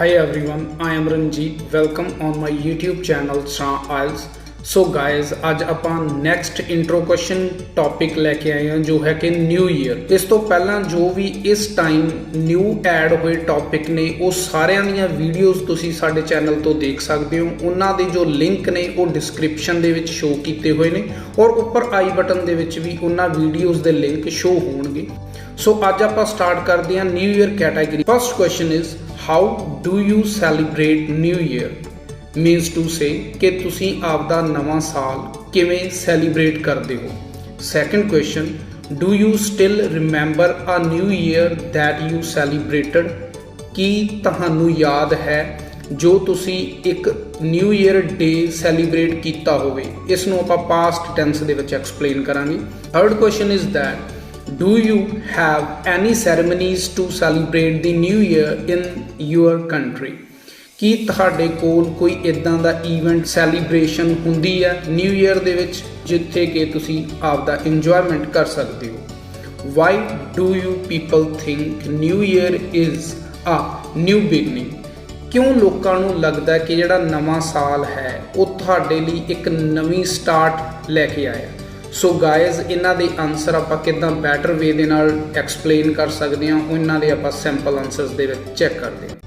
Hi everyone, I am Ranjit. Welcome on my YouTube channel Sran IELTS. So guys, ਅੱਜ ਆਪਾਂ next intro question topic ਲੈ ਕੇ ਆਏ ਹਾਂ ਜੋ ਹੈ ਕਿ ਨਿਊ ਈਅਰ। ਇਸ ਤੋਂ ਪਹਿਲਾਂ ਜੋ ਵੀ ਇਸ ਟਾਈਮ ਨਿਊ ਐਡ ਹੋਏ ਟੌਪਿਕ ਨੇ ਉਹ ਸਾਰਿਆਂ ਦੀਆਂ ਵੀਡੀਓਜ਼ ਤੁਸੀਂ ਸਾਡੇ ਚੈਨਲ ਤੋਂ ਦੇਖ ਸਕਦੇ ਹੋ। ਉਹਨਾਂ ਦੇ ਜੋ ਲਿੰਕ ਨੇ ਉਹ ਡਿਸਕ੍ਰਿਪਸ਼ਨ ਦੇ ਵਿੱਚ ਸ਼ੋ ਕੀਤੇ ਹੋਏ ਨੇ ਔਰ ਉੱਪਰ ਆਈ ਬਟਨ ਦੇ ਵਿੱਚ ਵੀ ਉਹਨਾਂ ਵੀਡੀਓਜ਼ ਦੇ ਲਿੰਕ ਸ਼ੋ ਹੋਣਗੇ। ਸੋ ਅੱਜ ਆਪਾਂ ਸਟਾਰਟ ਕਰਦੇ ਹਾਂ new year category. First question is how do you celebrate new year? Means to say कि तुसी आपदा नवा साल किवें सैलीब्रेट करते हो। Second question, do you still remember a new year that you celebrated? की तुहानू याद है जो तुसी एक न्यू ईयर डे सैलीब्रेट किया होवे? इसनू आपां पास्ट टेंस दे विच एक्सप्लेन करांगे। Third question is that do you have any ceremonies to celebrate the new year in your country? ਕੀ ਤੁਹਾਡੇ ਕੋਲ ਕੋਈ ਇੱਦਾਂ ਦਾ ਈਵੈਂਟ ਸੈਲੀਬ੍ਰੇਸ਼ਨ ਹੁੰਦੀ ਹੈ ਨਿਊ ਈਅਰ ਦੇ ਵਿੱਚ ਜਿੱਥੇ ਕਿ ਤੁਸੀਂ ਆਪਦਾ ਇੰਜੋਇਮੈਂਟ ਕਰ ਸਕਦੇ ਹੋ? Why do you people think new year is a new beginning? ਕਿਉਂ ਲੋਕਾਂ ਨੂੰ ਲੱਗਦਾ ਕਿ ਜਿਹੜਾ ਨਵਾਂ ਸਾਲ ਹੈ ਉਹ ਤੁਹਾਡੇ ਲਈ ਇੱਕ ਨਵੀਂ ਸਟਾਰਟ ਲੈ ਕੇ ਆਇਆ? ਸੋ ਗਾਇਜ਼, ਇਹਨਾਂ ਦੇ ਆਨਸਰ ਆਪਾਂ ਕਿੱਦਾਂ ਬੈਟਰ ਵੇ ਦੇ ਨਾਲ ਐਕਸਪਲੇਨ ਕਰ ਸਕਦੇ ਹਾਂ, ਉਹਨਾਂ ਦੇ ਆਪਾਂ ਸਿੰਪਲ ਆਨਸਰਸ ਦੇ ਵਿੱਚ ਚੈੱਕ ਕਰਦੇ ਹਾਂ।